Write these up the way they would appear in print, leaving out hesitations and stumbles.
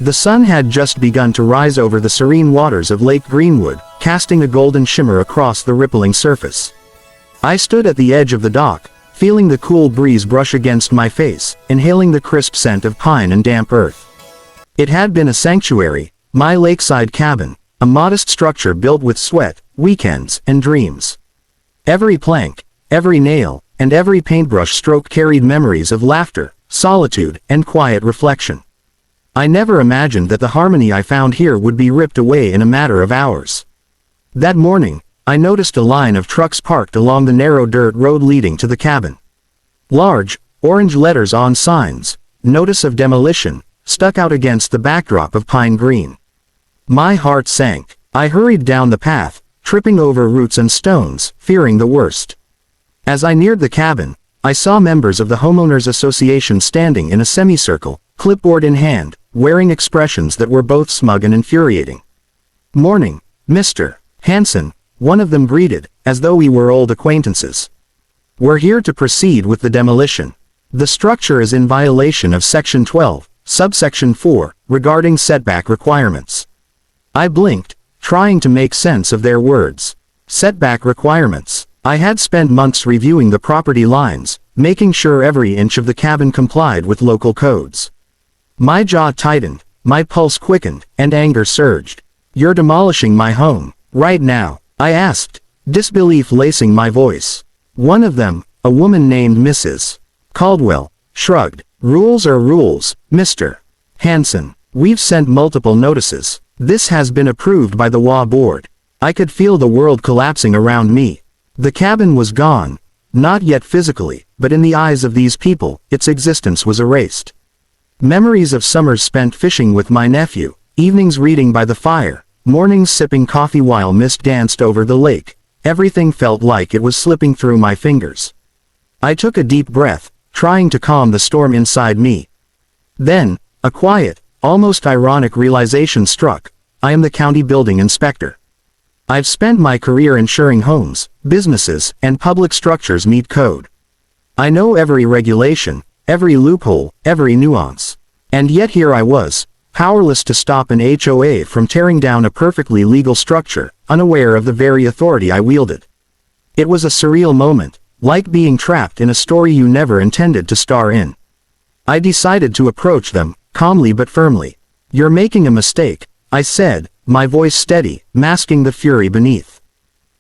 The sun had just begun to rise over the serene waters of Lake Greenwood, casting a golden shimmer across the rippling surface. I stood at the edge of the dock, feeling the cool breeze brush against my face, inhaling the crisp scent of pine and damp earth. It had been a sanctuary, my lakeside cabin, a modest structure built with sweat, weekends, and dreams. Every plank, every nail, and every paintbrush stroke carried memories of laughter, solitude, and quiet reflection. I never imagined that the harmony I found here would be ripped away in a matter of hours. That morning, I noticed a line of trucks parked along the narrow dirt road leading to the cabin. Large, orange letters on signs, "Notice of Demolition," stuck out against the backdrop of pine green. My heart sank. I hurried down the path, tripping over roots and stones, fearing the worst. As I neared the cabin, I saw members of the Homeowners Association standing in a semicircle, clipboard in hand, wearing expressions that were both smug and infuriating. "Morning, Mr. Hanson," one of them greeted, as though we were old acquaintances. "We're here to proceed with the demolition. The structure is in violation of Section 12, Subsection 4, regarding setback requirements." I blinked, trying to make sense of their words. Setback requirements. I had spent months reviewing the property lines, making sure every inch of the cabin complied with local codes. My jaw tightened, my pulse quickened, and anger surged. "You're demolishing my home, right now?" I asked, disbelief lacing my voice. One of them, a woman named Mrs. Caldwell, shrugged. "Rules are rules, Mr. Hanson. We've sent multiple notices. This has been approved by the HOA board." I could feel the world collapsing around me. The cabin was gone, not yet physically, but in the eyes of these people, its existence was erased. Memories of summers spent fishing with my nephew, evenings reading by the fire, mornings sipping coffee while mist danced over the lake, everything felt like it was slipping through my fingers. I took a deep breath, trying to calm the storm inside me. Then, a quiet, almost ironic realization struck. I am the county building inspector. I've spent my career ensuring homes, businesses, and public structures meet code. I know every regulation, every loophole, every nuance. And yet here I was, powerless to stop an HOA from tearing down a perfectly legal structure, unaware of the very authority I wielded. It was a surreal moment, like being trapped in a story you never intended to star in. I decided to approach them, calmly but firmly. "You're making a mistake," I said, my voice steady, masking the fury beneath.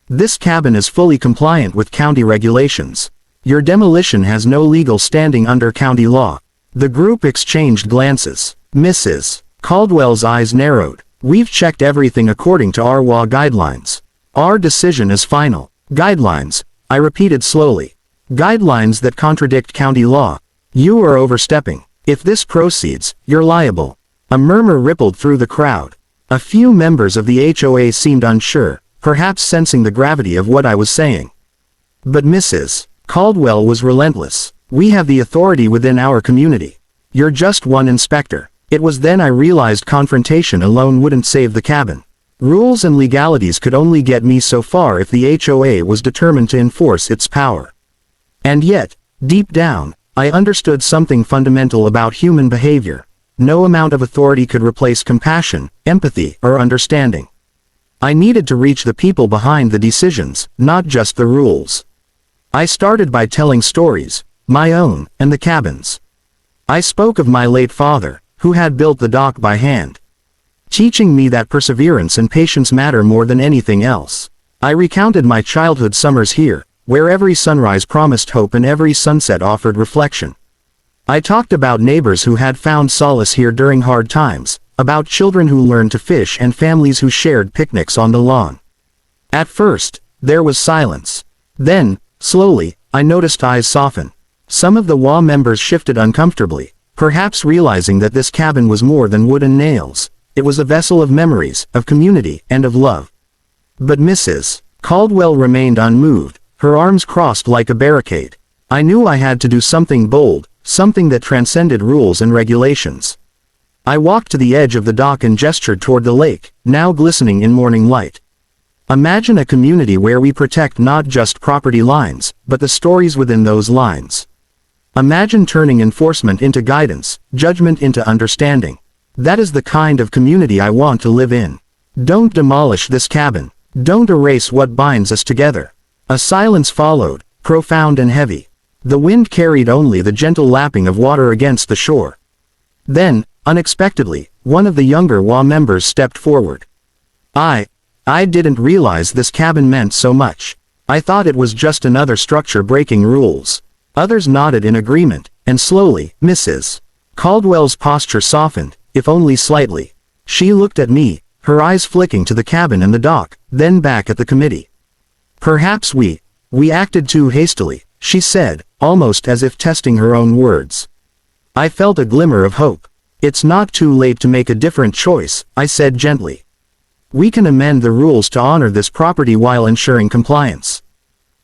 "This cabin is fully compliant with county regulations. Your demolition has no legal standing under county law." The group exchanged glances. Mrs. Caldwell's eyes narrowed. "We've checked everything according to our HOA guidelines. Our decision is final." "Guidelines," I repeated slowly. "Guidelines that contradict county law. You are overstepping. If this proceeds, you're liable." A murmur rippled through the crowd. A few members of the HOA seemed unsure, perhaps sensing the gravity of what I was saying. But Mrs. Caldwell was relentless. "We have the authority within our community. You're just one inspector." It was then I realized confrontation alone wouldn't save the cabin. Rules and legalities could only get me so far if the HOA was determined to enforce its power. And yet, deep down, I understood something fundamental about human behavior. No amount of authority could replace compassion, empathy, or understanding. I needed to reach the people behind the decisions, not just the rules. I started by telling stories, my own, and the cabin's. I spoke of my late father, who had built the dock by hand, teaching me that perseverance and patience matter more than anything else. I recounted my childhood summers here, where every sunrise promised hope and every sunset offered reflection. I talked about neighbors who had found solace here during hard times, about children who learned to fish and families who shared picnics on the lawn. At first, there was silence. Then, slowly, I noticed eyes soften. Some of the HOA members shifted uncomfortably, perhaps realizing that this cabin was more than wood and nails. It was a vessel of memories, of community, and of love. But Mrs. Caldwell remained unmoved, her arms crossed like a barricade. I knew I had to do something bold, something that transcended rules and regulations. I walked to the edge of the dock and gestured toward the lake, now glistening in morning light. "Imagine a community where we protect not just property lines, but the stories within those lines. Imagine turning enforcement into guidance, judgment into understanding." That is the kind of community I want to live in. Don't demolish this cabin. Don't erase what binds us together. A silence followed, profound and heavy. The wind carried only the gentle lapping of water against the shore. Then, unexpectedly, one of the younger HOA members stepped forward. I didn't realize this cabin meant so much. I thought it was just another structure breaking rules. Others nodded in agreement, and slowly, Mrs. Caldwell's posture softened, if only slightly. She looked at me, her eyes flicking to the cabin and the dock, then back at the committee. Perhaps we acted too hastily, she said, almost as if testing her own words. I felt a glimmer of hope. It's not too late to make a different choice, I said gently. We can amend the rules to honor this property while ensuring compliance.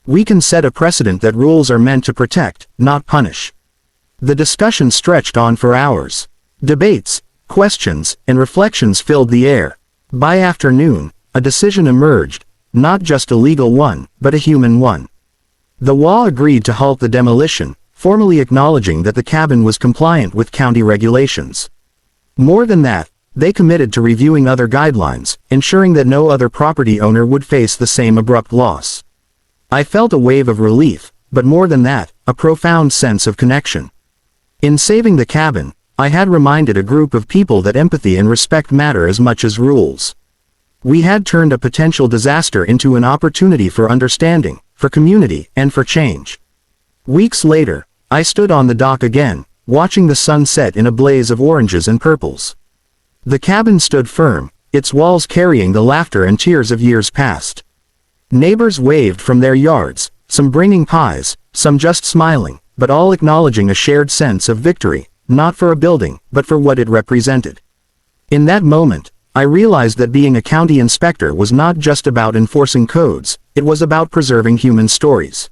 We can set a precedent that rules are meant to protect, not punish. The discussion stretched on for hours. Debates, questions, and reflections filled the air. By afternoon, a decision emerged, not just a legal one, but a human one. The HOA agreed to halt the demolition, formally acknowledging that the cabin was compliant with county regulations. More than that, they committed to reviewing other guidelines, ensuring that no other property owner would face the same abrupt loss. I felt a wave of relief, but more than that, a profound sense of connection. In saving the cabin, I had reminded a group of people that empathy and respect matter as much as rules. We had turned a potential disaster into an opportunity for understanding, for community, and for change. Weeks later, I stood on the dock again, watching the sun set in a blaze of oranges and purples. The cabin stood firm, its walls carrying the laughter and tears of years past. Neighbors waved from their yards, some bringing pies, some just smiling, but all acknowledging a shared sense of victory, not for a building, but for what it represented. In that moment, I realized that being a county inspector was not just about enforcing codes, it was about preserving human stories.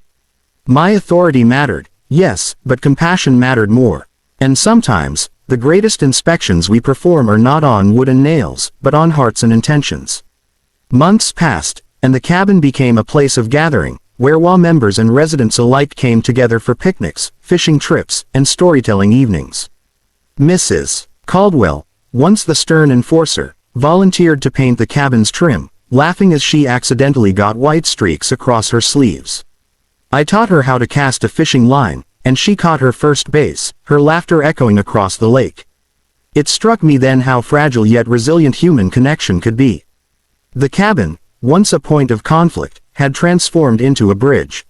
My authority mattered, yes, but compassion mattered more. And sometimes, the greatest inspections we perform are not on wood and nails, but on hearts and intentions. Months passed, and the cabin became a place of gathering, where HOA members and residents alike came together for picnics, fishing trips, and storytelling evenings. Mrs. Caldwell, once the stern enforcer, volunteered to paint the cabin's trim, laughing as she accidentally got white streaks across her sleeves. I taught her how to cast a fishing line, and she caught her first base, her laughter echoing across the lake. It struck me then how fragile yet resilient human connection could be. The cabin, once a point of conflict, had transformed into a bridge.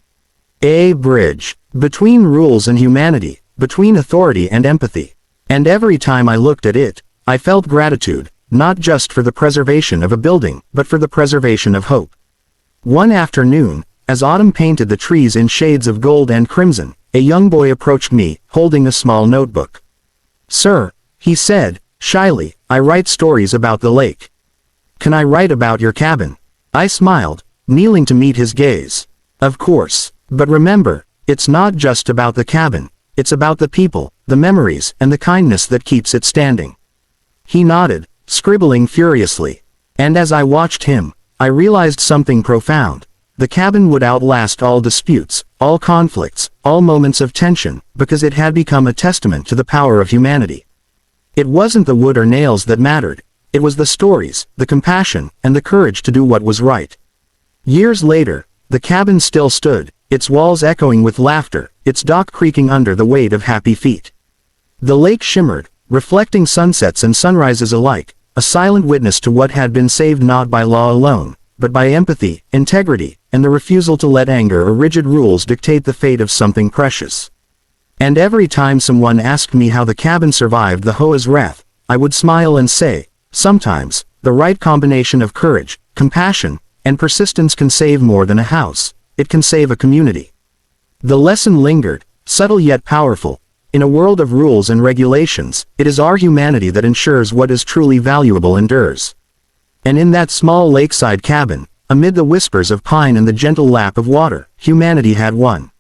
A bridge, between rules and humanity, between authority and empathy. And every time I looked at it, I felt gratitude, not just for the preservation of a building, but for the preservation of hope. One afternoon, as autumn painted the trees in shades of gold and crimson, a young boy approached me, holding a small notebook. "Sir," he said, shyly, "I write stories about the lake. Can I write about your cabin?" I smiled, kneeling to meet his gaze. "Of course. But remember, it's not just about the cabin, it's about the people, the memories, and the kindness that keeps it standing." He nodded, scribbling furiously. And as I watched him, I realized something profound. The cabin would outlast all disputes, all conflicts, all moments of tension, because it had become a testament to the power of humanity. It wasn't the wood or nails that mattered, it was the stories, the compassion, and the courage to do what was right. Years later, the cabin still stood, its walls echoing with laughter, its dock creaking under the weight of happy feet. The lake shimmered, reflecting sunsets and sunrises alike, a silent witness to what had been saved not by law alone, but by empathy, integrity, and the refusal to let anger or rigid rules dictate the fate of something precious. And every time someone asked me how the cabin survived the HOA's wrath, I would smile and say, sometimes, the right combination of courage, compassion, and persistence can save more than a house, it can save a community. The lesson lingered, subtle yet powerful. In a world of rules and regulations, it is our humanity that ensures what is truly valuable endures. And in that small lakeside cabin, amid the whispers of pine and the gentle lap of water, humanity had won.